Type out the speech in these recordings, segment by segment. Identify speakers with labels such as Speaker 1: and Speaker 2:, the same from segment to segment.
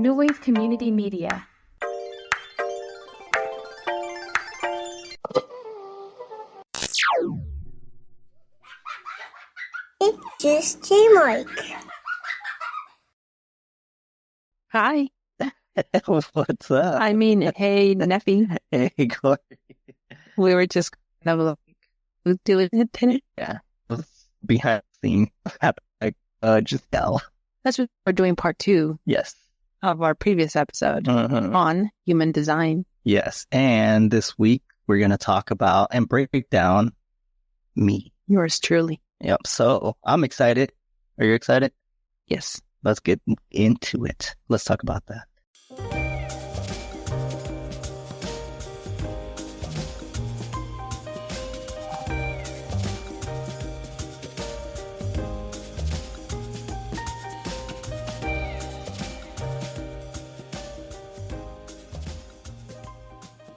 Speaker 1: New Wave Community Media.
Speaker 2: It's just J-Mike.
Speaker 1: Hi.
Speaker 3: What's up?
Speaker 1: I mean, hey, Neffy.
Speaker 3: Hey, Corey.
Speaker 1: We were just kind of like doing it.
Speaker 3: Yeah, behind the scene. Just tell.
Speaker 1: That's what we're doing part 2
Speaker 3: Yes.
Speaker 1: of our previous episode
Speaker 3: Mhm.
Speaker 1: on human design.
Speaker 3: Yes, and this week we're going to talk about and break down me.
Speaker 1: Yours truly.
Speaker 3: Yep, so I'm excited. Are you excited?
Speaker 1: Yes.
Speaker 3: Let's get into it. Let's talk about that.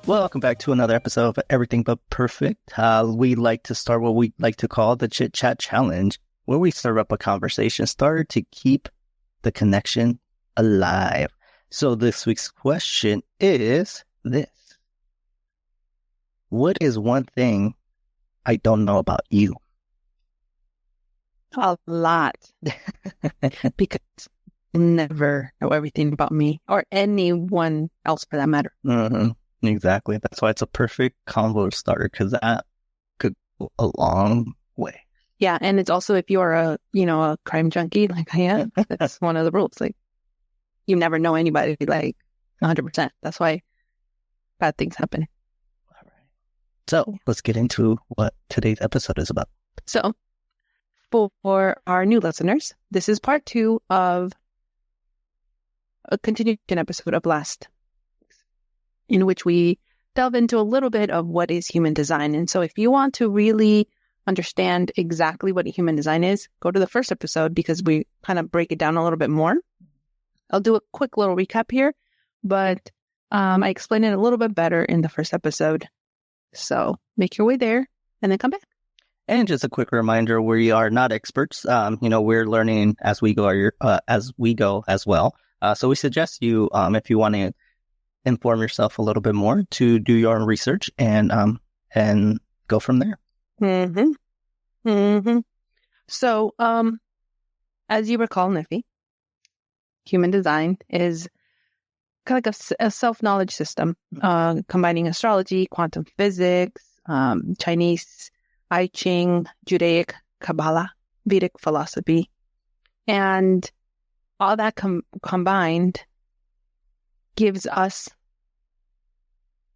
Speaker 3: Welcome back to another episode of Everything But Perfect. We like to start what we like to call the Chit Chat Challenge, where we serve up a conversation starter to keep the connection alive. So this week's question is this. What is one thing I don't know about you?
Speaker 1: A lot. Because you never know everything about me or anyone else for that matter.
Speaker 3: Mm-hmm. Exactly. That's why it's a perfect convo starter, because that could go a long way.
Speaker 1: Yeah, and it's also if you are a crime junkie like I am, that's one of the rules. Like, you never know anybody 100%. That's why bad things happen.
Speaker 3: All right. So let's get into what today's episode is about.
Speaker 1: So, for our new listeners, this is part 2 of a continuation episode of last, in which we delve into a little bit of what is human design. And so if you want to really understand exactly what human design is, go to the first episode because we kind of break it down a little bit more. I'll do a quick little recap here, but I explain it a little bit better in the first episode. So make your way there and then come back.
Speaker 3: And just a quick reminder, we are not experts. We're learning as we go, as well. So we suggest you, if you want to inform yourself a little bit more, to do your own research and go from there.
Speaker 1: Mm-hmm. Mm-hmm. So, as you recall, Neffy, human design is kind of like a self-knowledge system, combining astrology, quantum physics, Chinese, I Ching, Judaic, Kabbalah, Vedic philosophy, and all that combined gives us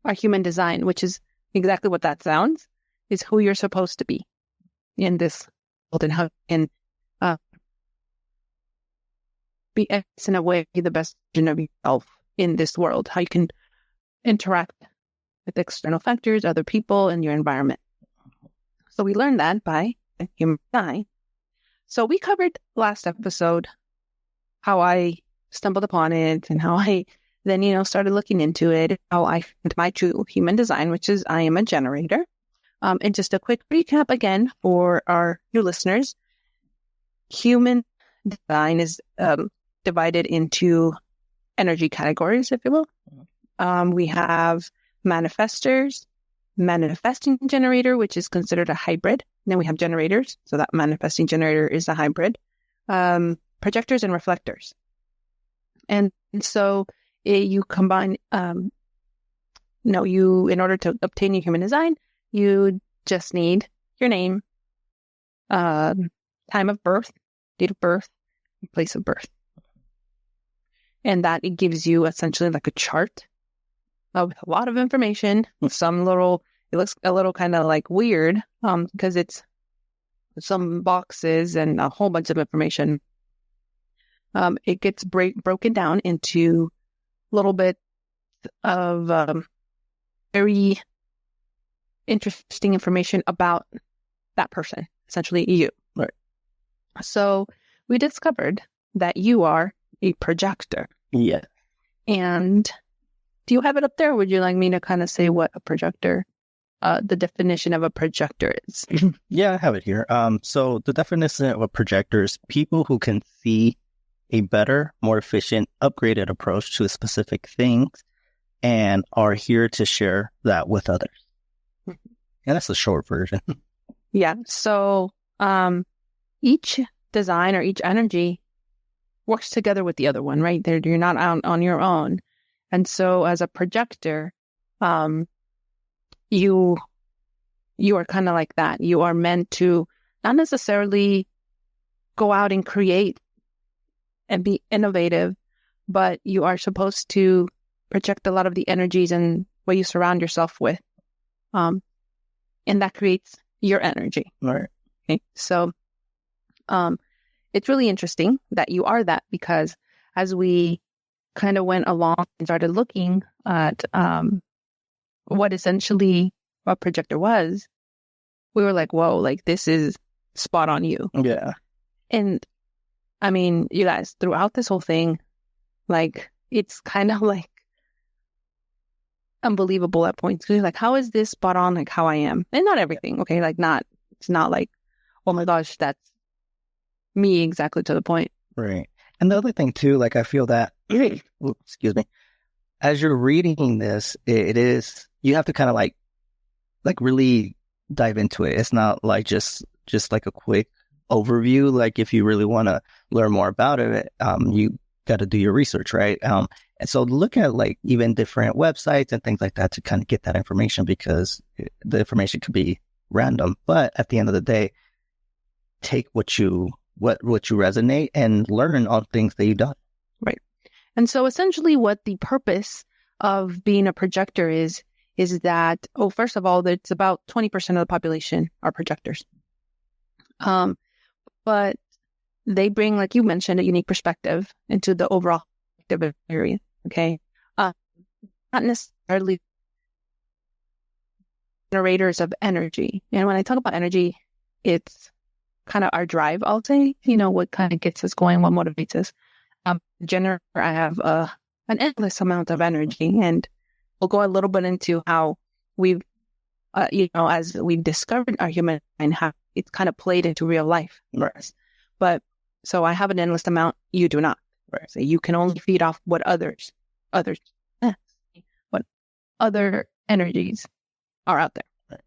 Speaker 1: our human design, which is exactly what that sounds, is who you're supposed to be in this world and how you can be, in a way, the best version of yourself in this world, how you can interact with external factors, other people, and your environment. So we learned that by human design. So we covered last episode how I stumbled upon it and how I then, started looking into it, how I found my true human design, which is I am a generator. And just a quick recap again for our new listeners. Human design is divided into energy categories, if you will. We have manifestors, manifesting generator, which is considered a hybrid. And then we have generators. So that manifesting generator is a hybrid. Projectors and reflectors. And so you combine, in order to obtain your human design, you just need your name, time of birth, date of birth, and place of birth. And that it gives you essentially like a chart of a lot of information. It looks a little kind of like weird because it's some boxes and a whole bunch of information. It gets broken down into little bit of very interesting information about that person, essentially you.
Speaker 3: Right.
Speaker 1: So we discovered that you are a projector.
Speaker 3: Yeah.
Speaker 1: And do you have it up there? Or would you like me to kind of say what a projector, the definition of a projector is?
Speaker 3: Yeah, I have it here. So the definition of a projector is people who can see a better, more efficient, upgraded approach to a specific thing and are here to share that with others. And that's the short version.
Speaker 1: Yeah. So each design or each energy works together with the other one, right? You're not out on your own. And so as a projector, you are kind of like that. You are meant to not necessarily go out and create and be innovative, but you are supposed to project a lot of the energies and what you surround yourself with. And that creates your energy.
Speaker 3: Right.
Speaker 1: Okay. So it's really interesting that you are that, because as we kind of went along and started looking at what essentially a projector was, we were like, whoa, like this is spot on you.
Speaker 3: Yeah.
Speaker 1: And I mean, you guys, throughout this whole thing, like it's kind of like unbelievable at points. Because you're like, how is this spot on like how I am? And not everything, okay? Like it's not like, oh my gosh, that's me exactly to the point.
Speaker 3: Right. And the other thing too, like I feel that, excuse me, as you're reading this, it is, you have to kind of like really dive into it. It's not like just like a quick overview. Like if you really want to learn more about it, you got to do your research, right? And so look at like even different websites and things like that to kind of get that information, because the information could be random. But at the end of the day, take what you resonate and learn on things that you've done.
Speaker 1: Right. And so essentially what the purpose of being a projector is that, first of all, it's about 20% of the population are projectors. But they bring, like you mentioned, a unique perspective into the overall area. Okay. Not necessarily generators of energy. And when I talk about energy, it's kind of our drive, I'll say, what kind of gets us going, what motivates us. Generator, I have an endless amount of energy, and we'll go a little bit into how we've, as we've discovered our human mind, how it's kind of played into real life for us. But so I have an endless amount, you do not. Right. So you can only feed off what what other energies are out there.
Speaker 3: Right.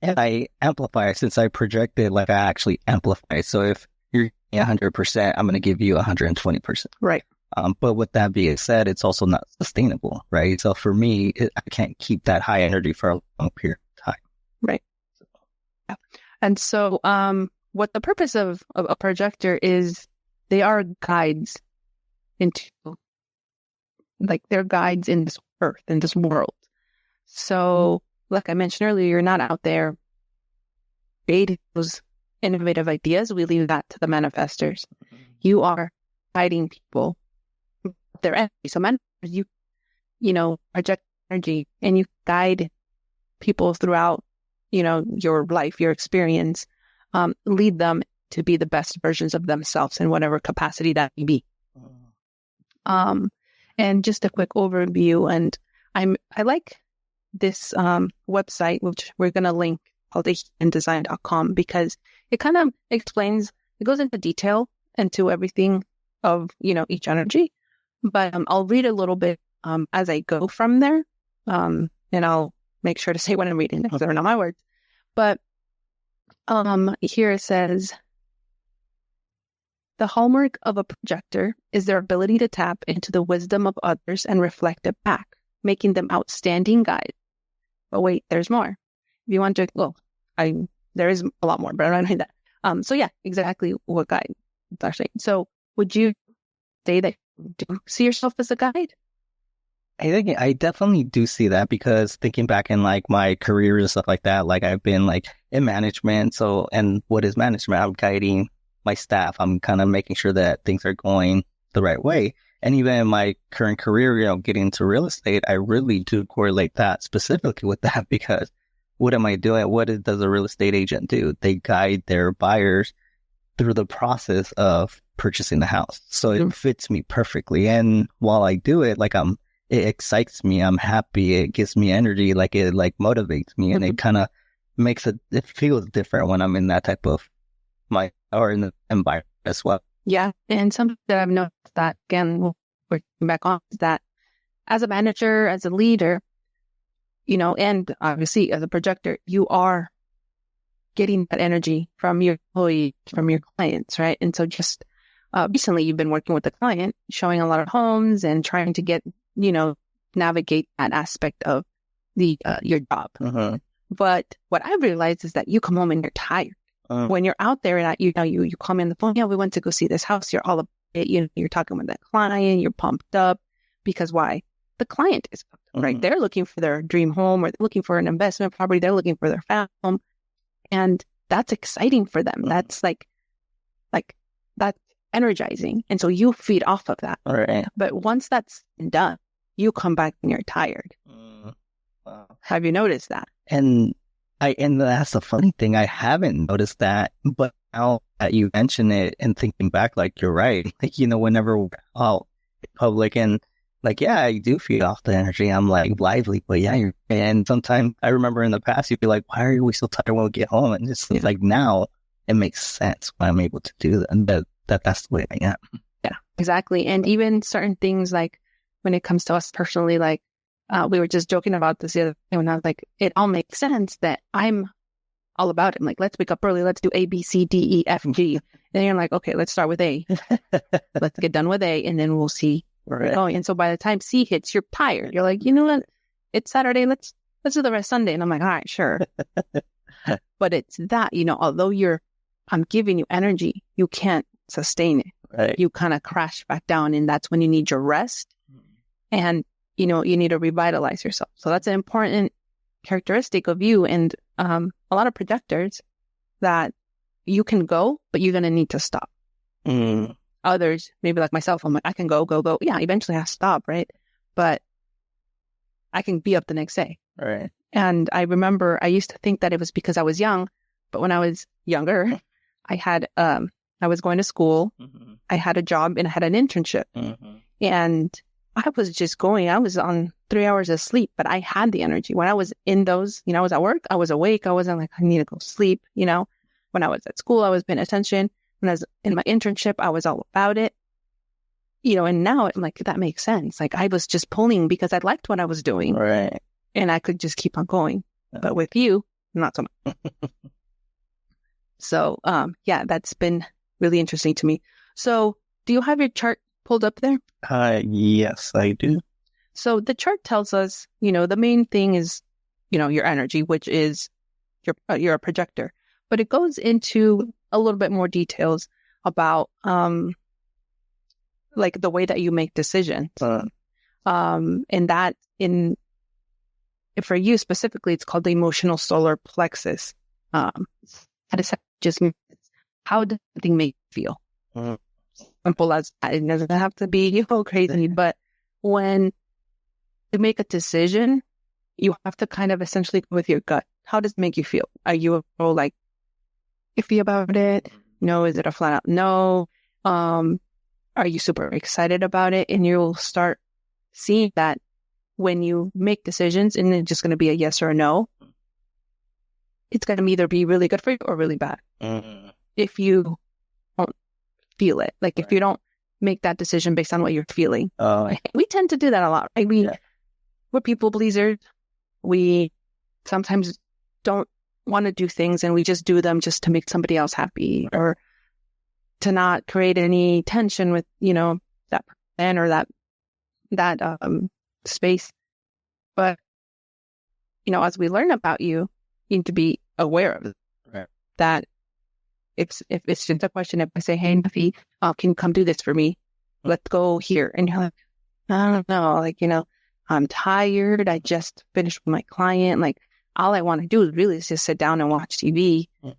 Speaker 3: And I amplify, since I projected, like I actually amplify. So if you're 100%, I'm going to give you 120%.
Speaker 1: Right.
Speaker 3: But with that being said, it's also not sustainable, right? So for me, I can't keep that high energy for a long period of time.
Speaker 1: Right. Yeah. And so what the purpose of a projector is, they are guides into, like, they're guides in this earth, in this world. So like I mentioned earlier, you're not out there creating those innovative ideas. We leave that to the manifestors. You are guiding people with their energy. So manifestors, you project energy and you guide people throughout, your life, your experience, lead them to be the best versions of themselves in whatever capacity that may be. And just a quick overview, and I like this website, which we're going to link, called deepen.We, because it kind of explains, it goes into detail into everything of, each energy. But I'll read a little bit as I go from there. And I'll make sure to say when I'm reading it, because they're not my words. But here it says, the hallmark of a projector is their ability to tap into the wisdom of others and reflect it back, making them outstanding guides. But wait, there's more. If you want to, there is a lot more, but I don't know that. So yeah, exactly what guide they're saying. So would you say that you do see yourself as a guide?
Speaker 3: I think I definitely do see that, because thinking back in like my career and stuff like that, like I've been like in management. So, and what is management? I'm guiding my staff. I'm kind of making sure that things are going the right way. And even in my current career, getting into real estate, I really do correlate that specifically with that, because what am I doing? What does a real estate agent do? They guide their buyers through the process of purchasing the house. So it fits me perfectly. And while I do it, like it excites me. I'm happy. It gives me energy. Like it like motivates me, and it kind of makes it feels different when I'm in that type of or in the environment as well.
Speaker 1: Yeah. And something that I've noticed that, again, we're back on, is that as a manager, as a leader, and obviously as a projector, you are getting that energy from your employees, from your clients, right? And so just recently you've been working with the client, showing a lot of homes and trying to get, navigate that aspect of your job.
Speaker 3: Uh-huh.
Speaker 1: But what I've realized is that you come home and you're tired. When you're out there and you call me on the phone, we went to go see this house. You're all about it. You're talking with that client. You're pumped up because why? The client is pumped up, right? They're looking for their dream home, or they're looking for an investment property. They're looking for their family home, and that's exciting for them. That's like that's energizing, and so you feed off of that.
Speaker 3: Right.
Speaker 1: But once that's done, you come back and you're tired.
Speaker 3: Wow.
Speaker 1: Have you noticed that?
Speaker 3: And that's the funny thing. I haven't noticed that, but now that you mention it and thinking back, like, you're right. Like, whenever we're out in public and like, yeah, I do feed off the energy. I'm like lively, but yeah, and sometimes I remember in the past, you'd be like, why are we so tired when we get home? And it's like, now it makes sense when I'm able to do that. And that's the way I am.
Speaker 1: Yeah, exactly. And even certain things, like when it comes to us personally, like, we were just joking about this the other day when I was like, it all makes sense that I'm all about it. I'm like, let's wake up early. Let's do A, B, C, D, E, F, G. And you're like, okay, let's start with A. Let's get done with A, and then we'll see where we're going. And so by the time C hits, you're tired. You're like, you know what? It's Saturday. Let's do the rest Sunday. And I'm like, all right, sure. But it's that, although I'm giving you energy, you can't sustain it.
Speaker 3: Right.
Speaker 1: You kind of crash back down, and that's when you need your rest. And you need to revitalize yourself. So that's an important characteristic of you. And a lot of projectors, that you can go, but you're going to need to stop. Others, maybe like myself, I'm like, I can go. Yeah, eventually I have to stop, right? But I can be up the next day.
Speaker 3: Right.
Speaker 1: And I remember I used to think that it was because I was young, but when I was younger, I was going to school, I had a job, and I had an internship. And I was just going, I was on 3 hours of sleep, but I had the energy. When I was in those, I was at work, I was awake. I wasn't like, I need to go sleep. When I was at school, I was paying attention. When I was in my internship, I was all about it. And now I'm like, that makes sense. Like, I was just pulling because I liked what I was doing.
Speaker 3: Right.
Speaker 1: And I could just keep on going. But with you, not so much. So, yeah, that's been really interesting to me. So do you have your chart pulled up there?
Speaker 3: Yes, I do.
Speaker 1: So the chart tells us, the main thing is, your energy, which is you're a projector, but it goes into a little bit more details about, like the way that you make decisions. And that for you specifically, it's called the emotional solar plexus. That is just how does something make you feel? Simple as that. It doesn't have to be crazy, but when you make a decision, you have to kind of essentially go with your gut. How does it make you feel? Are you like iffy about it? No, is it a flat out no? Are you super excited about it? And you'll start seeing that when you make decisions, and it's just going to be a yes or a no, it's going to either be really good for you or really bad. If you don't feel it, like if you don't make that decision based on what you're feeling. We tend to do that a lot. Right? We're people pleasers. We sometimes don't want to do things, and we just do them just to make somebody else happy, or to not create any tension with, that person or that space. But, as we learn about you, you need to be aware of it.
Speaker 3: Right.
Speaker 1: That if it's just a question, if I say, hey, Nafi, can you come do this for me? Let's go here. And you're like, I don't know, like, I'm tired. I just finished with my client. Like, all I want to do is really just sit down and watch TV. So,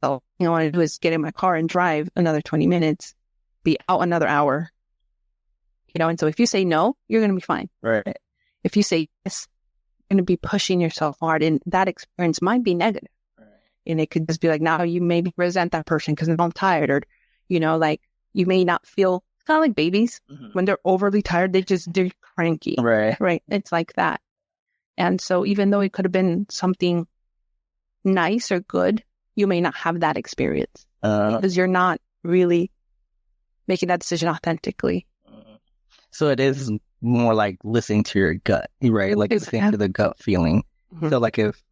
Speaker 1: all I want to do is get in my car and drive another 20 minutes, be out another hour. And so if you say no, you're going to be fine.
Speaker 3: Right.
Speaker 1: If you say yes, you're going to be pushing yourself hard, and that experience might be negative. Right. And it could just be like, now you maybe resent that person because I'm tired, or, like you may not feel, kind of like babies when they're overly tired, they're cranky.
Speaker 3: Right.
Speaker 1: Right. It's like that. And so even though it could have been something nice or good, you may not have that experience because you're not really making that decision authentically.
Speaker 3: So it is more like listening to your gut, right? Like listening to the gut feeling.
Speaker 1: Mm-hmm.
Speaker 3: So like if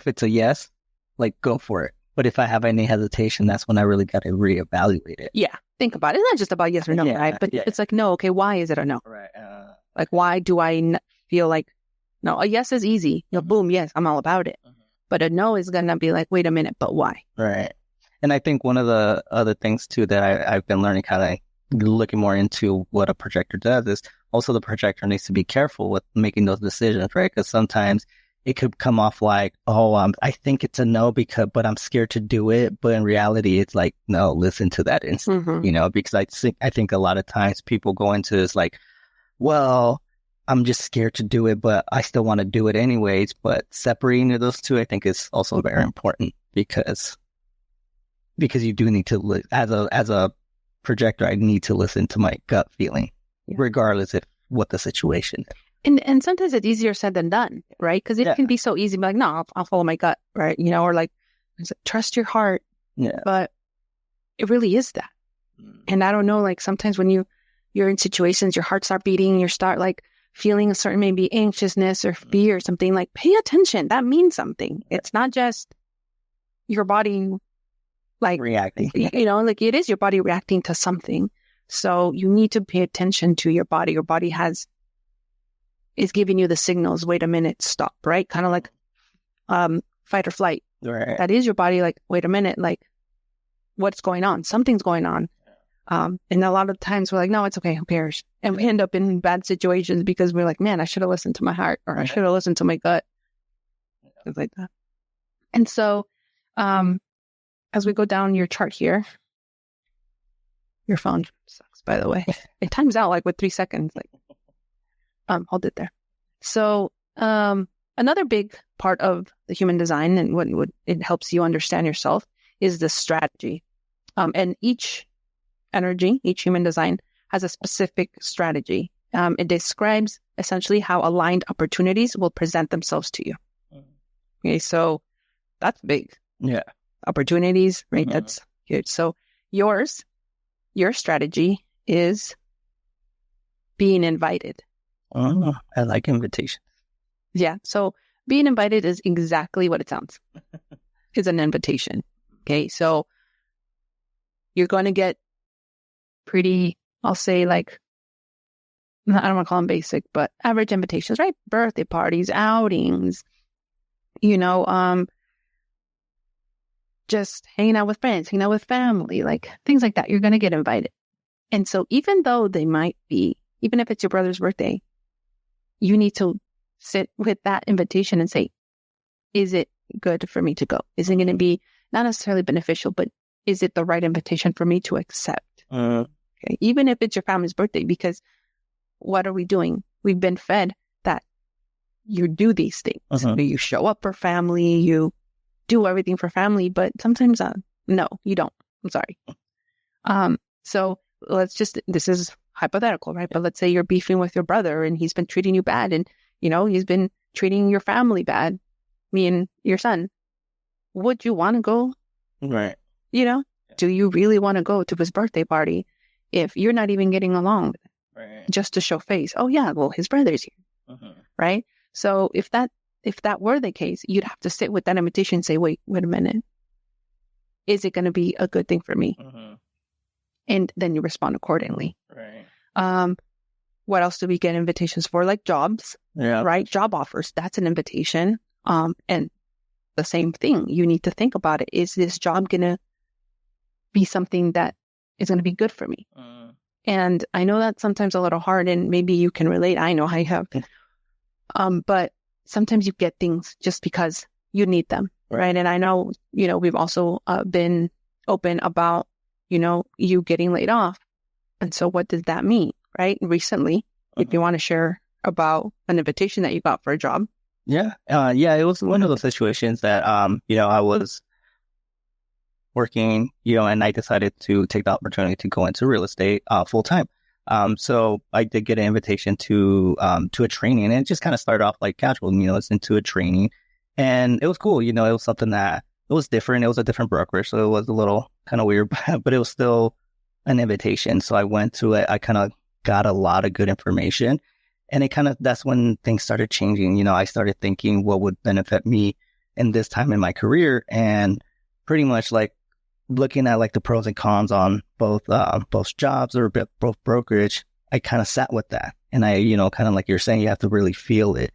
Speaker 3: it's a yes, like go for it. But if I have any hesitation, that's when I really got to reevaluate it.
Speaker 1: Yeah. Think about it. It's not just about yes or no, right? But it's like, no, okay, why is it a no?
Speaker 3: Right.
Speaker 1: Like, why do I feel like, no, a yes is easy. Boom, yes, I'm all about it. But a no is going to be like, wait a minute, but why?
Speaker 3: Right. And I think one of the other things too that I've been learning, kind of looking more into what a projector does, is also the projector needs to be careful with making those decisions, right? Because sometimes it could come off like, oh, I think it's a no but I'm scared to do it. But in reality, it's like, no, listen to that instinct, because I think a lot of times people go into this like, well, I'm just scared to do it, but I still want to do it anyways. But separating those two, I think, is also very important because you do need to, as a projector, I need to listen to my gut feeling, regardless of what the situation is.
Speaker 1: And sometimes it's easier said than done, right? Because it can be so easy, be like, no, I'll follow my gut, right? Or like, trust your heart.
Speaker 3: Yeah.
Speaker 1: But it really is that. And I don't know, like sometimes when you're in situations, your heart start beating, you start like feeling a certain maybe anxiousness or fear or something, like pay attention. That means something. It's not just your body like
Speaker 3: reacting,
Speaker 1: like it is your body reacting to something. So you need to pay attention to your body. Your body is giving you the signals. Wait a minute, stop, right? Kind of like fight or flight.
Speaker 3: Right.
Speaker 1: That is your body like, wait a minute, like what's going on? Something's going on. And a lot of times we're like, no, it's okay, who cares? And we end up in bad situations because we're like, man, I should have listened to my heart, or I should have listened to my gut. Things like that. And so as we go down your chart here, your phone sucks, by the way. It times out like with 3 seconds. Like, hold it there. So another big part of the human design and what it helps you understand yourself is the strategy. And each energy, each human design has a specific strategy. It describes essentially how aligned opportunities will present themselves to you. Okay, so that's big.
Speaker 3: Yeah.
Speaker 1: Opportunities, right? That's good. So your strategy is being invited.
Speaker 3: Oh, I like invitations.
Speaker 1: Yeah. So being invited is exactly what it sounds. It's an invitation. Okay. So you're going to get pretty, I'll say like, I don't want to call them basic, but average invitations, right? Birthday parties, outings, just hanging out with friends, hanging out with family, like things like that. You're going to get invited. And so even though they might be, even if it's your brother's birthday, you need to sit with that invitation and say, is it good for me to go? Is it going to be not necessarily beneficial, but is it the right invitation for me to accept? Okay. Even if it's your family's birthday, because what are we doing? We've been fed that you do these things. You show up for family, you do everything for family, but sometimes, no, you don't. I'm sorry. So this is hypothetical, right? But let's say you're beefing with your brother and he's been treating you bad and, he's been treating your family bad, me and your son. Would you want to go?
Speaker 3: Right.
Speaker 1: Do you really want to go to his birthday party if you're not even getting along with him?
Speaker 3: Right.
Speaker 1: Just to show face? Oh yeah, well, his brother's here. Right? So if that were the case, you'd have to sit with that invitation and say, wait a minute. Is it going to be a good thing for me? And then you respond accordingly.
Speaker 3: Right.
Speaker 1: What else do we get invitations for? Like jobs, right? Job offers. That's an invitation. And the same thing. You need to think about it. Is this job going to be something that is going to be good for me? And I know that's sometimes a little hard, and maybe you can relate. I know I have. But sometimes you get things just because you need them, right? And I know, we've also been open about, you getting laid off. And so what does that mean, right? Recently, if you want to share about an invitation that you got for a job.
Speaker 3: Yeah. It was one of those situations that, I was working, and I decided to take the opportunity to go into real estate full time. So I did get an invitation to a training, and it just kind of started off like casual, it's into a training, and it was cool. It was something that it was different. It was a different brokerage, so it was a little kind of weird, but it was still an invitation. So I went through it. I kind of got a lot of good information. And that's when things started changing. I started thinking what would benefit me in this time in my career, and pretty much like looking at like the pros and cons on both jobs or both brokerage. I kind of sat with that, and I, kind of like you're saying, you have to really feel it.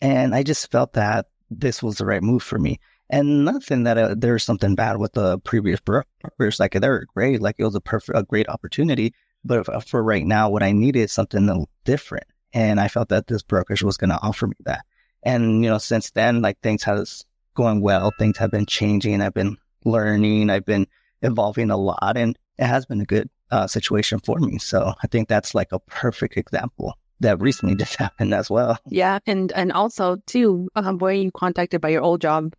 Speaker 3: And I just felt that this was the right move for me. And nothing that there's something bad with the previous brokers. Like, they're great. Like, it was a great opportunity. But for right now, what I needed is something different. And I felt that this brokerage was going to offer me that. And, since then, like, things have going well. Things have been changing. I've been learning. I've been evolving a lot. And it has been a good situation for me. So I think that's like a perfect example that recently just happened as well.
Speaker 1: Yeah. And also, too, were you contacted by your old job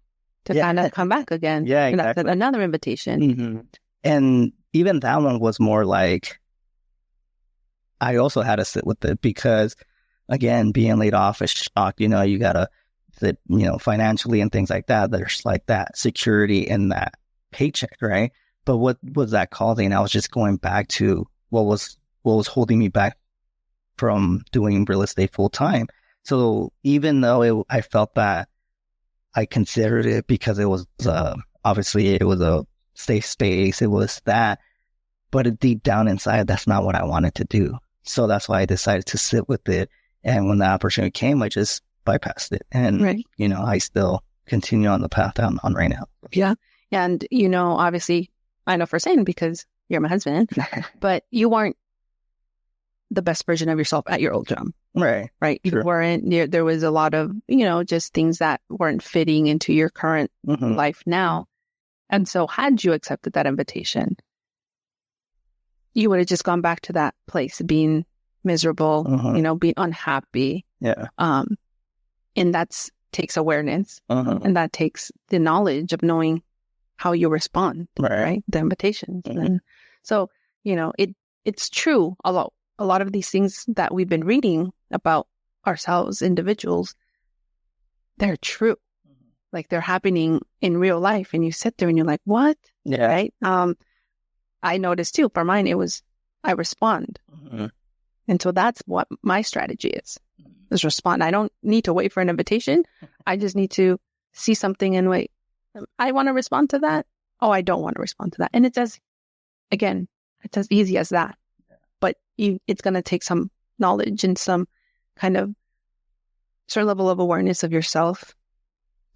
Speaker 1: to kind of come back again?
Speaker 3: Yeah,
Speaker 1: exactly.
Speaker 3: And
Speaker 1: that's another invitation.
Speaker 3: Mm-hmm. And even that one was more like, I also had to sit with it because, again, being laid off is shock. You got to sit, financially and things like that. There's like that security in that paycheck, right? But what was that causing? I was just going back to what was holding me back from doing real estate full time. So even though I felt that I considered it because it was obviously it was a safe space, it was that, but deep down inside, that's not what I wanted to do. So that's why I decided to sit with it. And when the opportunity came, I just bypassed it. And,
Speaker 1: right.
Speaker 3: I still continue on the path I'm on right now.
Speaker 1: Yeah. And, obviously, I know for saying because you're my husband, but you weren't the best version of yourself at your old job.
Speaker 3: Right.
Speaker 1: Right.
Speaker 3: Sure.
Speaker 1: You weren't, there was a lot of, just things that weren't fitting into your current life now. And so had you accepted that invitation, you would have just gone back to that place, being miserable, being unhappy.
Speaker 3: Yeah.
Speaker 1: And that takes awareness, and that takes the knowledge of knowing how you respond, right? The invitations. And so, it's true. A lot of these things that we've been reading about ourselves, individuals, they're true. Like, they're happening in real life, and you sit there and you're like, what?
Speaker 3: Yeah.
Speaker 1: Right. I noticed too, for mine, it was, I respond. And so that's what my strategy is respond. I don't need to wait for an invitation. I just need to see something and wait. I want to respond to that. Oh, I don't want to respond to that. And it's as easy as that. But it's going to take some knowledge and some kind of certain level of awareness of yourself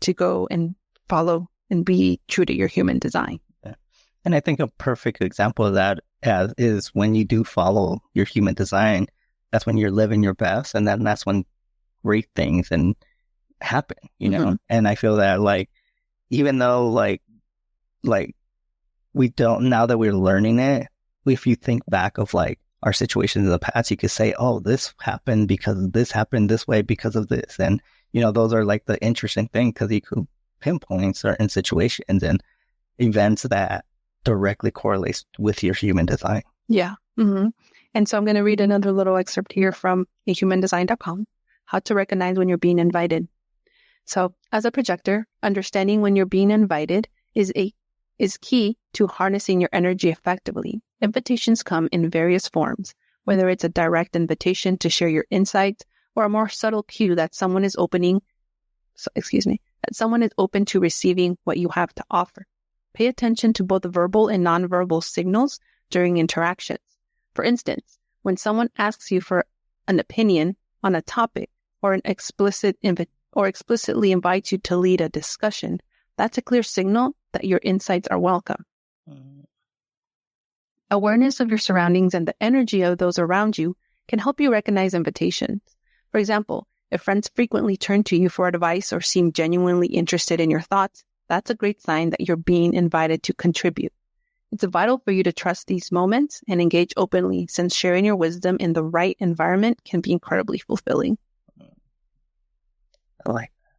Speaker 1: to go and follow and be true to your human design.
Speaker 3: And I think a perfect example of that is when you do follow your human design, that's when you're living your best. And then that's when great things happen, And I feel that like, even though like we don't, now that we're learning it, if you think back of like our situations in the past, you could say, oh, this happened because this happened this way because of this. And, those are like the interesting thing because you could pinpoint certain situations and events that directly correlates with your human design.
Speaker 1: Yeah. And so I'm going to read another little excerpt here from ahumandesign.com, how to recognize when you're being invited. So as a projector, understanding when you're being invited is key to harnessing your energy effectively. Invitations come in various forms, whether it's a direct invitation to share your insights or a more subtle cue that someone is open to receiving what you have to offer. Pay attention to both verbal and nonverbal signals during interactions. For instance, when someone asks you for an opinion on a topic or explicitly invites you to lead a discussion, that's a clear signal that your insights are welcome. Awareness of your surroundings and the energy of those around you can help you recognize invitations. For example, if friends frequently turn to you for advice or seem genuinely interested in your thoughts, that's a great sign that you're being invited to contribute. It's vital for you to trust these moments and engage openly, since sharing your wisdom in the right environment can be incredibly fulfilling.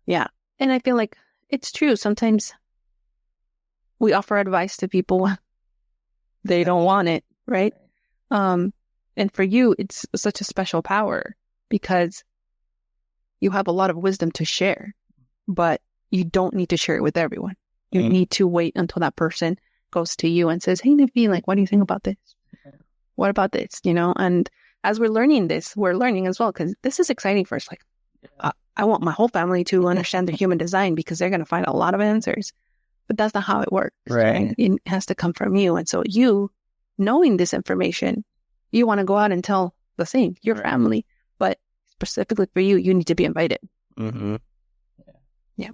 Speaker 1: Yeah. And I feel like it's true. Sometimes we offer advice to people. They don't want it, right? And for you, it's such a special power because you have a lot of wisdom to share, but you don't need to share it with everyone. You need to wait until that person goes to you and says, hey, Niffy, like, what do you think about this? What about this? You know, and as we're learning this, we're learning as well, because this is exciting for us. Like, I want my whole family to understand the human design because they're going to find a lot of answers. But that's not how it works.
Speaker 3: Right.
Speaker 1: It has to come from you. And so you, knowing this information, you want to go out and tell the same, your family. But specifically for you, you need to be invited.
Speaker 3: Mm-hmm.
Speaker 1: Yeah.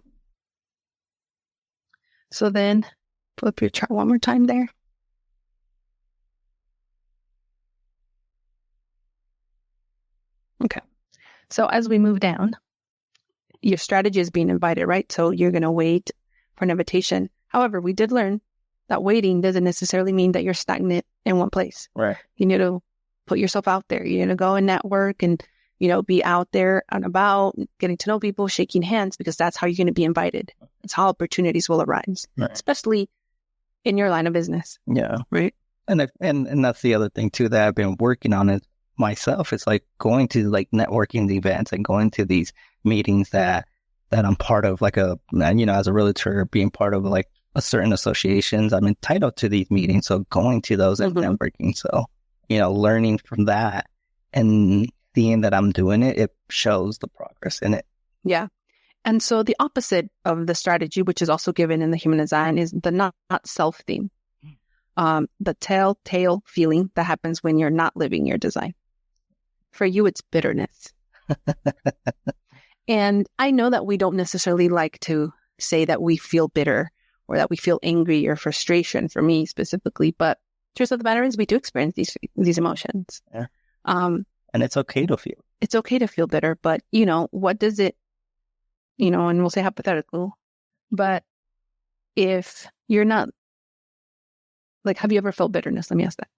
Speaker 1: So then pull up your chart one more time there. Okay. So as we move down, your strategy is being invited, right? So you're going to wait for an invitation. However, we did learn that waiting doesn't necessarily mean that you're stagnant in one place.
Speaker 3: Right.
Speaker 1: You need to put yourself out there. You need to go and network and, you know, be out there and about, getting to know people, shaking hands, because that's how you're going to be invited. It's how opportunities will arise,
Speaker 3: right.
Speaker 1: especially in your line of business.
Speaker 3: Yeah.
Speaker 1: Right.
Speaker 3: And that's the other thing too that I've been working on it myself. It's like going to like networking events and going to these meetings that I'm part of, like as a realtor, being part of like a certain associations, I'm entitled to these meetings. So going to those and networking. So, learning from that and seeing that I'm doing it, it shows the progress in it.
Speaker 1: Yeah. And so the opposite of the strategy, which is also given in the human design, is the not self theme. The telltale feeling that happens when you're not living your design. For you, it's bitterness. And I know that we don't necessarily like to say that we feel bitter or that we feel angry or frustration, for me specifically, but truth of the matter is we do experience these emotions.
Speaker 3: Yeah. And it's okay to feel.
Speaker 1: It's okay to feel bitter, but what does it, and we'll say hypothetical, but if you're not, like, have you ever felt bitterness? Let me ask that.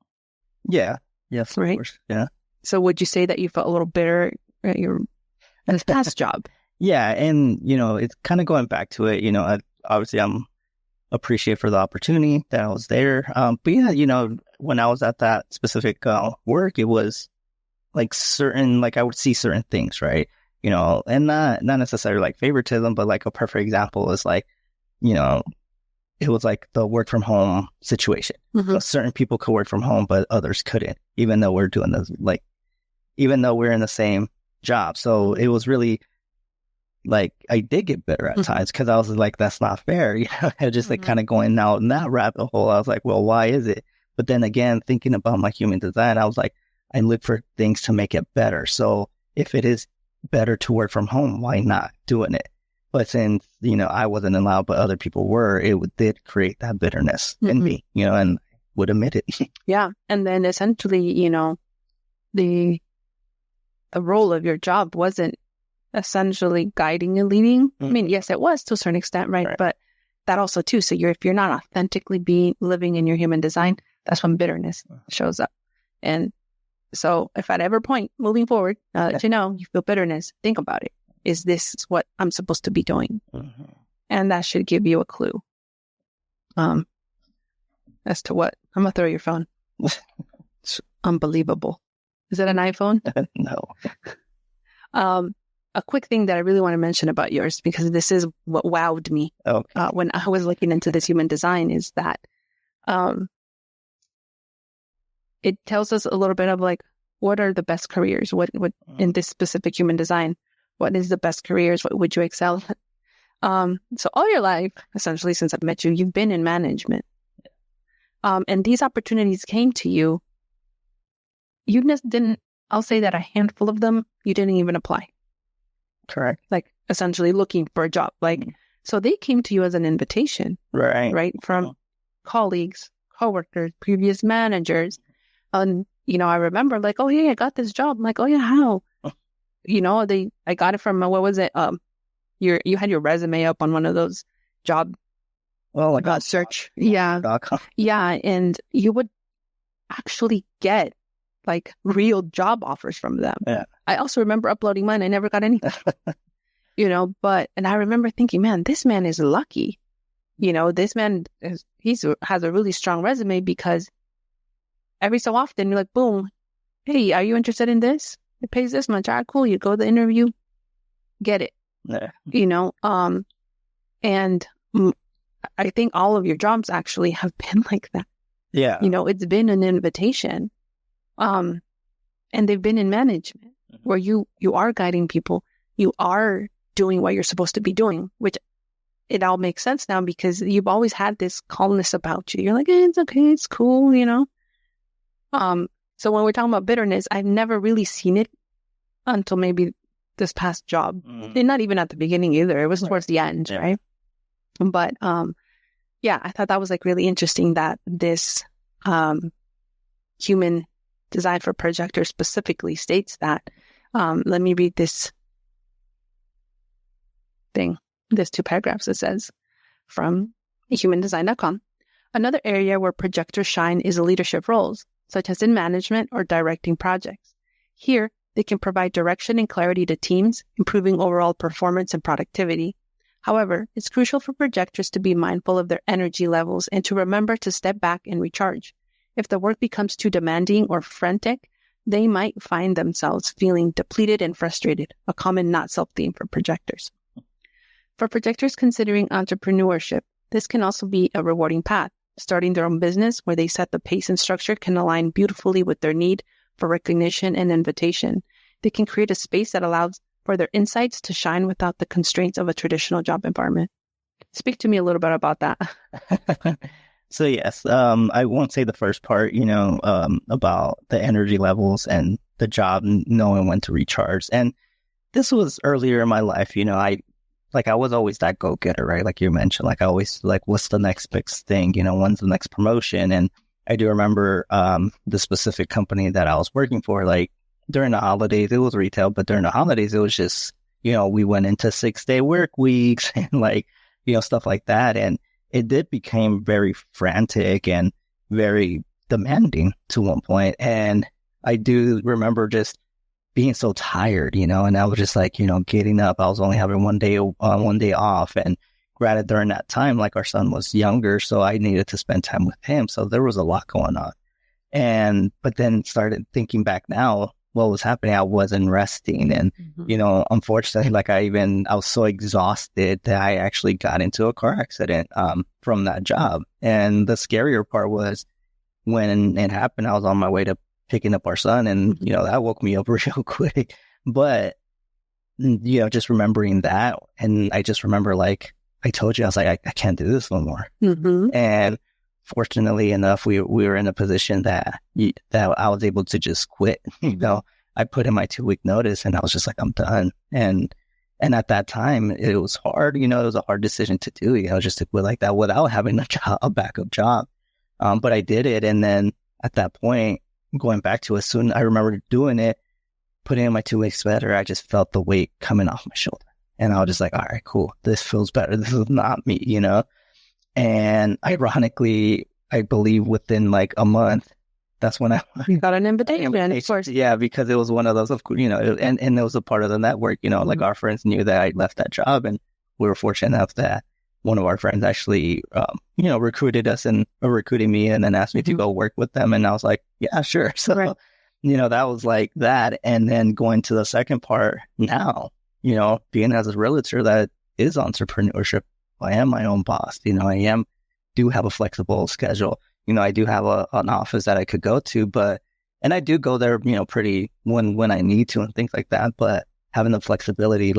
Speaker 3: Yeah. Yes. Right. Of course. Yeah.
Speaker 1: So would you say that you felt a little bitter at your this past job?
Speaker 3: Yeah. And, it's kind of going back to it, obviously I'm appreciative for the opportunity that I was there. But yeah, when I was at that specific work, it was like I would see certain things, right? And not necessarily like favoritism, but like a perfect example is like, it was like the work from home situation. Mm-hmm. So certain people could work from home, but others couldn't, even though we're doing this, even though we're in the same job. So it was really like, I did get bitter at times because I was like, that's not fair. Just like kind of going out in that rabbit hole. I was like, well, why is it? But then again, thinking about my human design, I was like, I look for things to make it better. So if it is better to work from home, why not doing it? But since, I wasn't allowed, but other people were, it did create that bitterness in me, and would admit it.
Speaker 1: Yeah. And then essentially, the role of your job wasn't essentially guiding and leading. Mm-hmm. I mean, yes, it was to a certain extent, right? But that also too. So if you're not authentically living in your human design, that's when bitterness shows up. And so if at every point moving forward, you feel bitterness, think about it. Is this what I'm supposed to be doing? Mm-hmm. And that should give you a clue as to what. I'm going to throw your phone. It's unbelievable. Is that an iPhone?
Speaker 3: No.
Speaker 1: A quick thing that I really want to mention about yours, because this is what wowed me when I was looking into this human design, is that it tells us a little bit of like, what are the best careers? What in this specific human design, what is the best careers? What would you excel at? So all your life, essentially, since I've met you, you've been in management. And these opportunities came to you. You just didn't, I'll say that a handful of them, you didn't even apply.
Speaker 3: Correct.
Speaker 1: Like essentially looking for a job. So they came to you as an invitation. Right. From colleagues, coworkers, previous managers. And, I remember like, oh, yeah, I got this job. I'm like, oh, yeah, how? I got it from, what was it? You had your resume up on one of those job search. Yeah. Yeah. And you would actually get like real job offers from them.
Speaker 3: Yeah.
Speaker 1: I also remember uploading mine. I never got anything, and I remember thinking, man, this man is lucky. This man has a really strong resume, because every so often you're like, boom, hey, are you interested in this? It pays this much. All right, cool. You go to the interview, get it.
Speaker 3: Yeah.
Speaker 1: And I think all of your jobs actually have been like that.
Speaker 3: Yeah.
Speaker 1: It's been an invitation. And they've been in management where you are guiding people. You are doing what you're supposed to be doing, which it all makes sense now because you've always had this calmness about you. You're like, it's okay. It's cool, So when we're talking about bitterness, I've never really seen it until maybe this past job. And not even at the beginning either. It was towards the end, right? But I thought that was like really interesting that this human design for projectors specifically states that. Let me read this thing. There's 2 paragraphs. It says from humandesign.com. Another area where projectors shine is leadership roles, such as in management or directing projects. Here, they can provide direction and clarity to teams, improving overall performance and productivity. However, it's crucial for projectors to be mindful of their energy levels and to remember to step back and recharge. If the work becomes too demanding or frantic, they might find themselves feeling depleted and frustrated, a common not-self theme for projectors. For projectors considering entrepreneurship, this can also be a rewarding path. Starting their own business where they set the pace and structure can align beautifully with their need for recognition and invitation. They can create a space that allows for their insights to shine without the constraints of a traditional job environment. Speak to me a little bit about that.
Speaker 3: So yes, I won't say the first part, about the energy levels and the job, knowing when to recharge. And this was earlier in my life, I was always that go-getter, right? Like you mentioned, like I always like, what's the next big thing? When's the next promotion? And I do remember the specific company that I was working for, like during the holidays, it was retail, but during the holidays, it was just, we went into 6-day work weeks and stuff like that. And it did become very frantic and very demanding to one point. And I do remember just being so tired, and I was just like, getting up. I was only having one day off. And granted, during that time, like our son was younger, so I needed to spend time with him. So there was a lot going on. But then started thinking back now, what was happening, I wasn't resting. And, unfortunately, I was so exhausted that I actually got into a car accident from that job. And the scarier part was when it happened, I was on my way to picking up our son, and that woke me up real quick. But just remembering that, and I just remember, like I told you, I was like, I can't do this no more. And fortunately enough, we were in a position that I was able to just quit. I put in my 2-week notice, and I was just like, I'm done. And at that time, it was hard. It was a hard decision to do. Just to quit like that without having a backup job. But I did it, and then at that point, going back to it, soon I remember doing it, putting in my 2 weeks better. I just felt the weight coming off my shoulder, and I was just like, all right, cool. This feels better. This is not me, And ironically, I believe within like a month, that's when I
Speaker 1: got an invitation. Of course.
Speaker 3: Yeah, because it was one of those, and it was a part of the network, like our friends knew that I left that job, and we were fortunate enough that one of our friends actually, recruited us and recruited me and then asked me to go work with them. And I was like, yeah, sure. So, that was like that. And then going to the second part now, being as a realtor that is entrepreneurship, I am my own boss. Do have a flexible schedule. I do have an office that I could go to, and I do go there, pretty when I need to and things like that. But having the flexibility,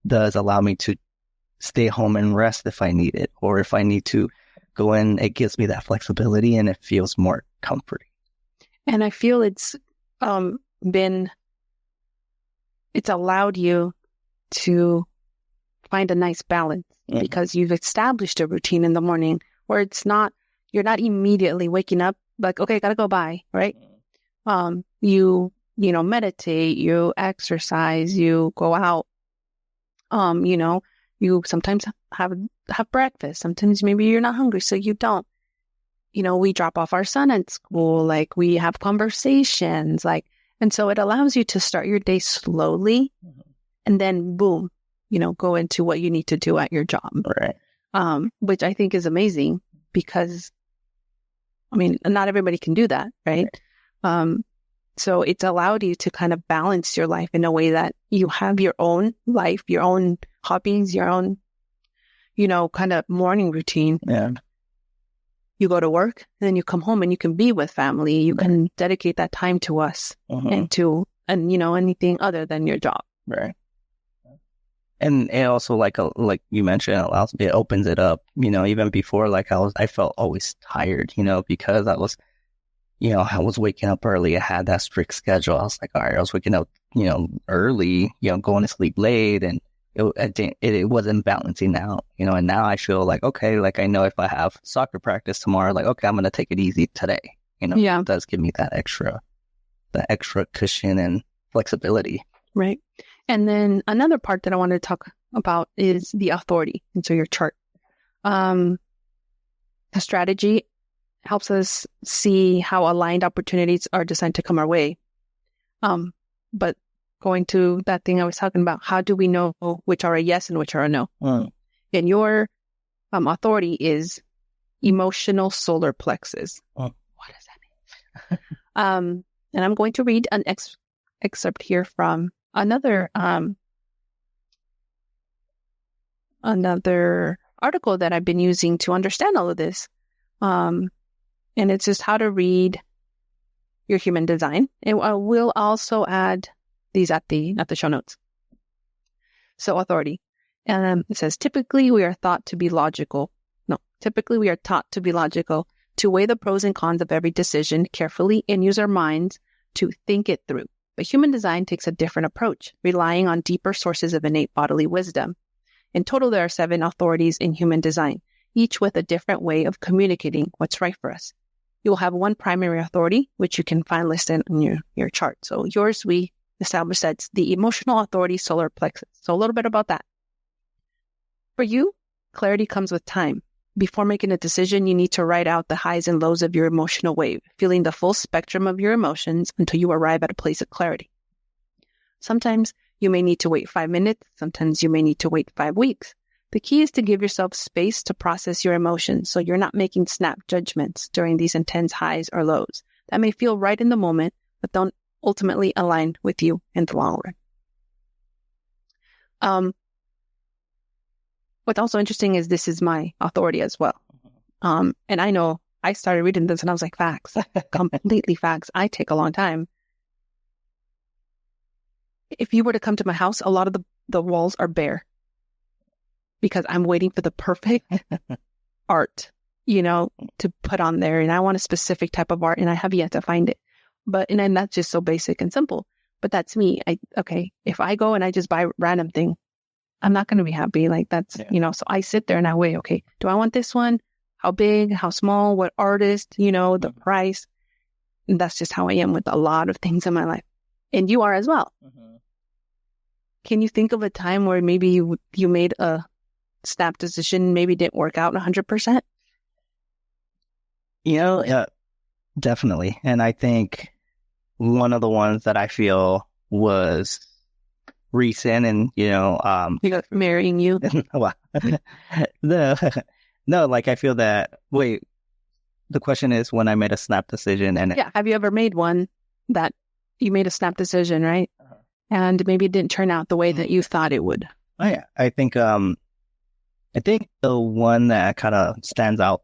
Speaker 3: does allow me to stay home and rest if I need it, or if I need to go in, it gives me that flexibility and it feels more comforting.
Speaker 1: And I feel it's allowed you to find a nice balance because you've established a routine in the morning where you're not immediately waking up like, okay, gotta go by, right? You meditate, you exercise, you go out, you sometimes have breakfast. Sometimes maybe you're not hungry, so you don't. We drop off our son at school, we have conversations, and so it allows you to start your day slowly and then boom, go into what you need to do at your job.
Speaker 3: Right.
Speaker 1: Which I think is amazing because, not everybody can do that, right? So it's allowed you to kind of balance your life in a way that you have your own life, your own hobbies, your own, kind of morning routine.
Speaker 3: Yeah.
Speaker 1: you go to work and then you come home and you can be with family. You can dedicate that time to us and to, anything other than your job.
Speaker 3: Right. And it also, like you mentioned, it opens it up, even before, I felt always tired, because I was, I was waking up early. I had that strict schedule. I was like, all right, I was waking up, early, going to sleep late, and it wasn't balancing out, and now I feel like, okay, like I know if I have soccer practice tomorrow, like, okay, I'm going to take it easy today.
Speaker 1: Yeah.
Speaker 3: It does give me that extra cushion and flexibility.
Speaker 1: Right. And then another part that I wanted to talk about is the authority. And so your chart. The strategy helps us see how aligned opportunities are designed to come our way. But going to that thing I was talking about, how do we know which are a yes and which are a no? And your authority is emotional solar plexus. What does that mean? And I'm going to read an excerpt here from another article that I've been using to understand all of this. And it's just how to read your human design. And we'll also add these at the show notes. So authority. It says, typically we are taught to be logical, to weigh the pros and cons of every decision carefully and use our minds to think it through. But human design takes a different approach, relying on deeper sources of innate bodily wisdom. In total, there are 7 authorities in human design, each with a different way of communicating what's right for us. You will have one primary authority, which you can find listed on your chart. So yours, we established that's the emotional authority solar plexus. So a little bit about that. For you, clarity comes with time. Before making a decision, you need to write out the highs and lows of your emotional wave, feeling the full spectrum of your emotions until you arrive at a place of clarity. Sometimes you may need to wait 5 minutes. Sometimes you may need to wait 5 weeks. The key is to give yourself space to process your emotions so you're not making snap judgments during these intense highs or lows that may feel right in the moment, but don't ultimately align with you in the long run. What's also interesting is this is my authority as well. And I know I started reading this and I was like, facts, completely facts. I take a long time. If you were to come to my house, a lot of the walls are bare because I'm waiting for the perfect art, to put on there. And I want a specific type of art and I have yet to find it. And that's just so basic and simple. But that's me. If I go and I just buy random thing, I'm not going to be happy. Like that's, so I sit there and I weigh, okay, do I want this one? How big, how small, what artist, the price. And that's just how I am with a lot of things in my life. And you are as well. Mm-hmm. Can you think of a time where maybe you made a snap decision, maybe didn't work out 100%?
Speaker 3: Yeah, definitely. And I think one of the ones that I feel was recent and,
Speaker 1: marrying you.
Speaker 3: No, like I feel that, the question is when I made a snap decision and
Speaker 1: have you ever made one that you made a snap decision, right? And maybe it didn't turn out the way that you thought it would.
Speaker 3: Oh yeah. I think the one that kind of stands out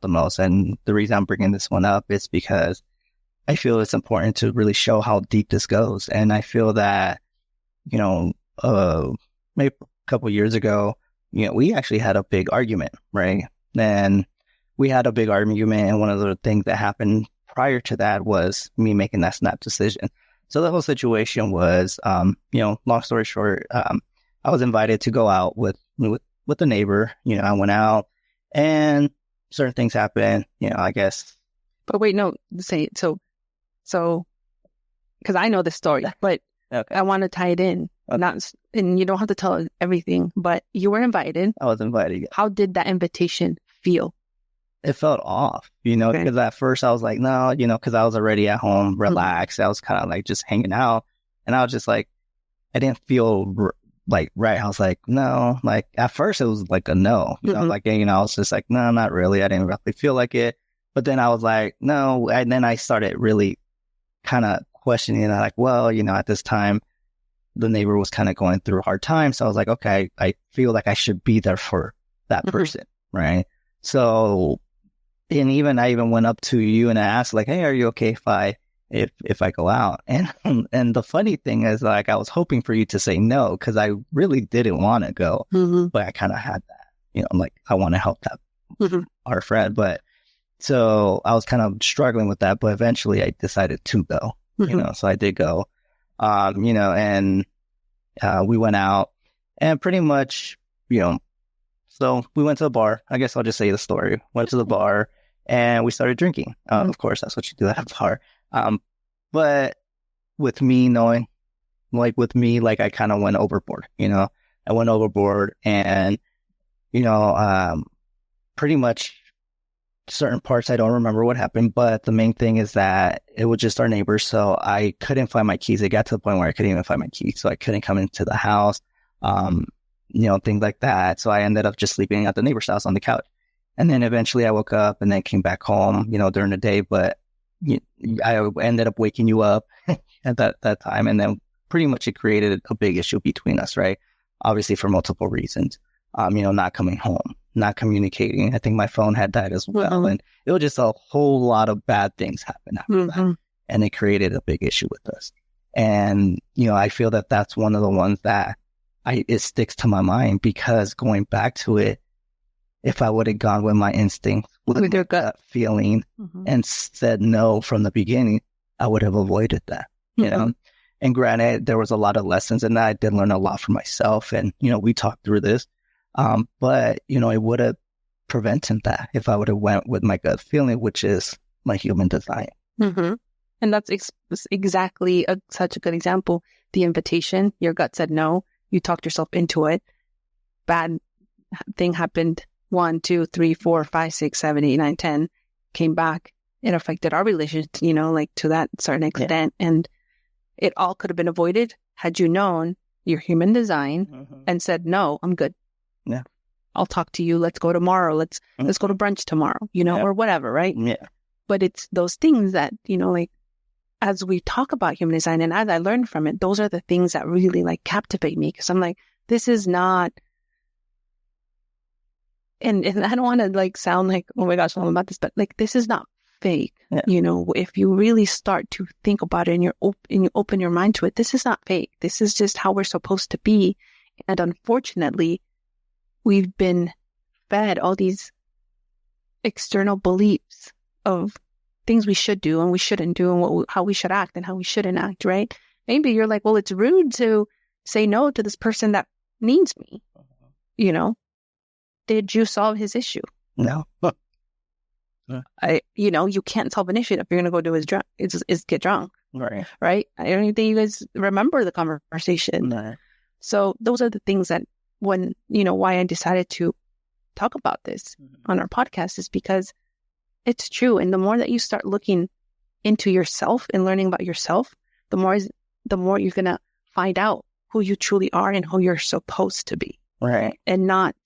Speaker 3: the most, and the reason I'm bringing this one up is because I feel it's important to really show how deep this goes. And I feel that, maybe a couple years ago, we actually had a big argument, right? And we had a big argument, and one of the things that happened prior to that was me making that snap decision. So the whole situation was, long story short, I was invited to go out with a neighbor. I went out, and certain things happened. I guess.
Speaker 1: But wait, no, say it. So, because I know the story, but okay. I want to tie it in. Okay. And you don't have to tell everything, but you were invited.
Speaker 3: I was invited.
Speaker 1: How did that invitation feel?
Speaker 3: It felt off, because at first I was like, no, because I was already at home, relaxed. I was kind of like just hanging out. And I was just like, I didn't feel right. I was like, no, like at first it was like a no. I was just like, no, not really. I didn't really feel like it. But then I was like, no. And then I started really kind of questioning it. Like, well, at this time, the neighbor was kind of going through a hard time. So I was like, okay, I feel like I should be there for that person. Right. So and even I even went up to you and I asked like, hey, are you okay if I go out? And the funny thing is, like, I was hoping for you to say no, because I really didn't want to go, but I kind of had that, I'm like, I want to help that our friend, but so I was kind of struggling with that, but eventually I decided to go, so I did go, and we went out and pretty much, so we went to the bar. I guess I'll just say the story. Went to the bar and we started drinking. Of course, that's what you do at a bar. But with me knowing, like I kind of went overboard, I went overboard and, pretty much certain parts, I don't remember what happened, but the main thing is that it was just our neighbors. So I couldn't find my keys. It got to the point where I couldn't even find my keys. So I couldn't come into the house, things like that. So I ended up just sleeping at the neighbor's house on the couch. And then eventually I woke up and then came back home, during the day, but I ended up waking you up at that time. And then pretty much it created a big issue between us, right? Obviously for multiple reasons, not coming home, not communicating. I think my phone had died as well. And it was just a whole lot of bad things happen after that. And it created a big issue with us. And, I feel that that's one of the ones that it sticks to my mind, because going back to it, if I would have gone with my instinct, with your gut feeling and said no from the beginning, I would have avoided that, And granted, there was a lot of lessons in that. I did learn a lot for myself, and, we talked through this. But, it would have prevented that if I would have went with my gut feeling, which is my human design.
Speaker 1: And that's exactly such a good example. The invitation, your gut said no, you talked yourself into it. Bad thing happened. 1, 2, 3, 4, 5, 6, 7, 8, 9, 10 came back. It affected our relations, to that certain extent. Yeah. And it all could have been avoided had you known your human design and said, no, I'm good.
Speaker 3: Yeah.
Speaker 1: I'll talk to you. Let's go tomorrow. Let's go to brunch tomorrow, or whatever. Right.
Speaker 3: Yeah.
Speaker 1: But it's those things that, as we talk about human design and as I learn from it, those are the things that really captivate me. Cause I'm like, this is not, and I don't want to sound like, oh my gosh, I'm about this, but this is not fake. Yeah. If you really start to think about it and you open your mind to it, this is not fake. This is just how we're supposed to be. And unfortunately, we've been fed all these external beliefs of things we should do and we shouldn't do, and how we should act and how we shouldn't act, right? Maybe you're like, well, it's rude to say no to this person that needs me. Did you solve his issue?
Speaker 3: No.
Speaker 1: You can't solve an issue if you're going to go do is get drunk.
Speaker 3: Right.
Speaker 1: Right. I don't even think you guys remember the conversation.
Speaker 3: No.
Speaker 1: So those are the things that when, why I decided to talk about this on our podcast is because it's true. And the more that you start looking into yourself and learning about yourself, the more you're going to find out who you truly are and who you're supposed to be.
Speaker 3: Right.
Speaker 1: And not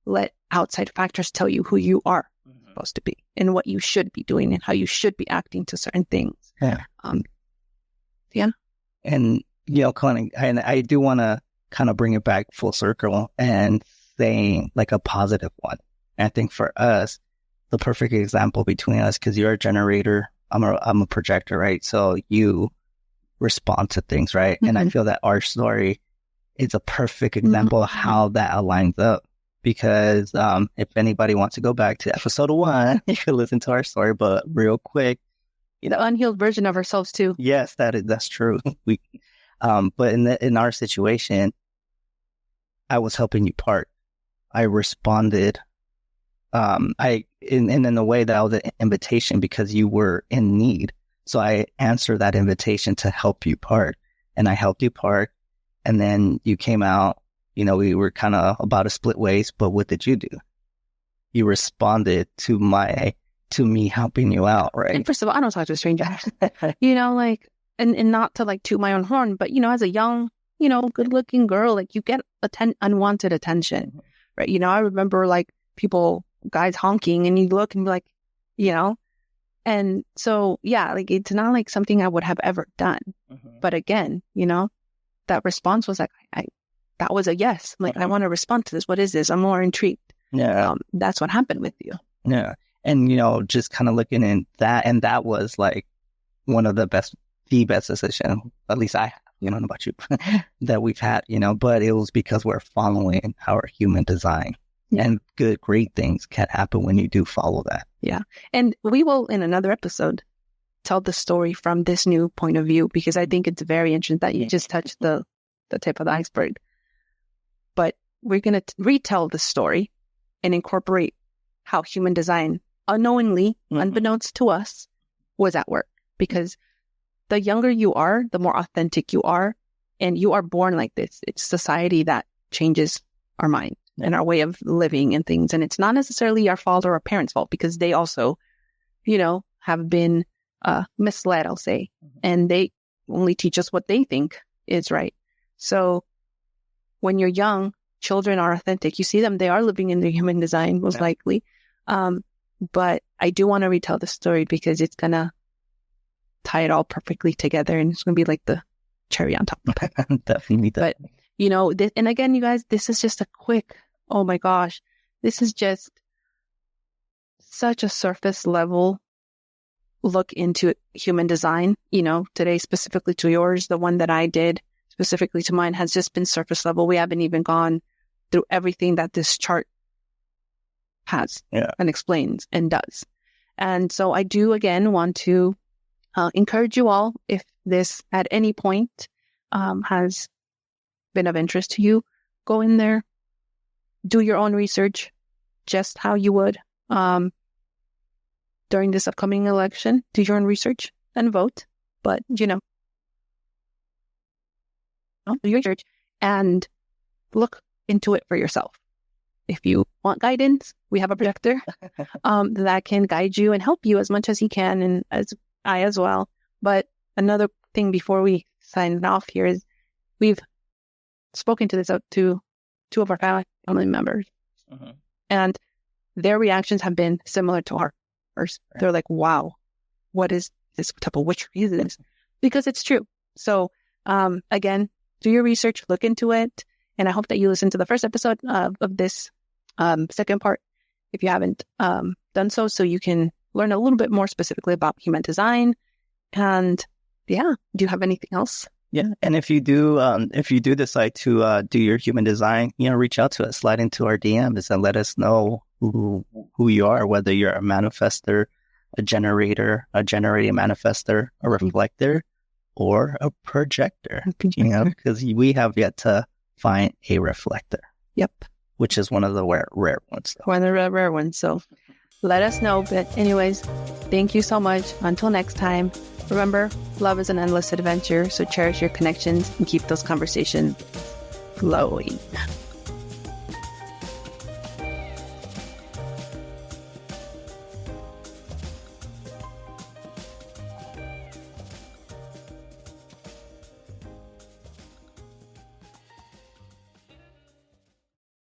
Speaker 1: let outside factors tell you who you are supposed to be and what you should be doing and how you should be acting to certain things.
Speaker 3: Yeah.
Speaker 1: Yeah.
Speaker 3: And, and I do want to kind of bring it back full circle and saying a positive one. And I think for us, the perfect example between us, because you're a generator, I'm a projector, right? So you respond to things, right? And I feel that our story is a perfect example of how that aligns up. Because if anybody wants to go back to episode 1, you can listen to our story. But real quick,
Speaker 1: the unhealed version of ourselves too.
Speaker 3: Yes, that's true. But in our situation, I was helping you part. I responded. In a way that was an invitation because you were in need. So I answered that invitation to help you part, and I helped you part. And then you came out. We were kind of about to split ways, but what did you do? You responded to me helping you out, right?
Speaker 1: And first of all, I don't talk to strangers, and not to toot my own horn, but, as a young, good looking girl, you get unwanted attention, right? I remember guys honking and you look and be like, and so, yeah, it's not something I would have ever done. But again, that response was that was a yes. I want to respond to this. What is this? I'm more intrigued.
Speaker 3: Yeah.
Speaker 1: That's what happened with you.
Speaker 3: Yeah. And, just kind of looking at that, and that was like one of the best decision, at least I have, I don't know about you, that we've had, but it was because we're following our human design. Yeah. And great things can happen when you do follow that.
Speaker 1: Yeah. And we will, in another episode, tell the story from this new point of view, because I think it's very interesting that you just touched the tip of the iceberg. But we're going to retell the story and incorporate how human design, unknowingly, unbeknownst to us, was at work. Because the younger you are, the more authentic you are. And you are born like this. It's society that changes our mind and our way of living and things. And it's not necessarily our fault or our parents' fault, because they also, have been misled, I'll say. And they only teach us what they think is right. So when you're young, children are authentic. You see them, they are living in their human design, most likely. But I do want to retell the story because it's going to tie it all perfectly together. And it's going to be like the cherry on top.
Speaker 3: Definitely.
Speaker 1: But, and again, you guys, this is just a quick, oh my gosh, this is just such a surface level look into human design. Today specifically to yours, the one that I did specifically to mine has just been surface level. We haven't even gone through everything that this chart has and explains and does. And so I do again want to encourage you all, if this at any point has been of interest to you, go in there, do your own research, just how you would during this upcoming election. Do your own research and vote. But, do your research and look into it for yourself. If you want guidance, we have a projector that can guide you and help you as much as he can, and as I as well. But another thing before we sign off here is we've spoken to this out to two of our family members, and their reactions have been similar to ours. They're like, wow, what is this type of witchery is this? Because it's true. So again, do your research, look into it. And I hope that you listen to the first episode of this second part, if you haven't done so you can learn a little bit more specifically about human design. And do you have anything else?
Speaker 3: Yeah. And if you do decide to do your human design, reach out to us, slide into our DMs and let us know who you are, whether you're a manifester, a generator, a generating manifester, a reflector, or a projector. Because we have yet to find a reflector.
Speaker 1: Yep.
Speaker 3: Which is one of the rare ones.
Speaker 1: One of the rare ones. So let us know. But anyways, thank you so much. Until next time, remember, love is an endless adventure. So cherish your connections and keep those conversations flowing.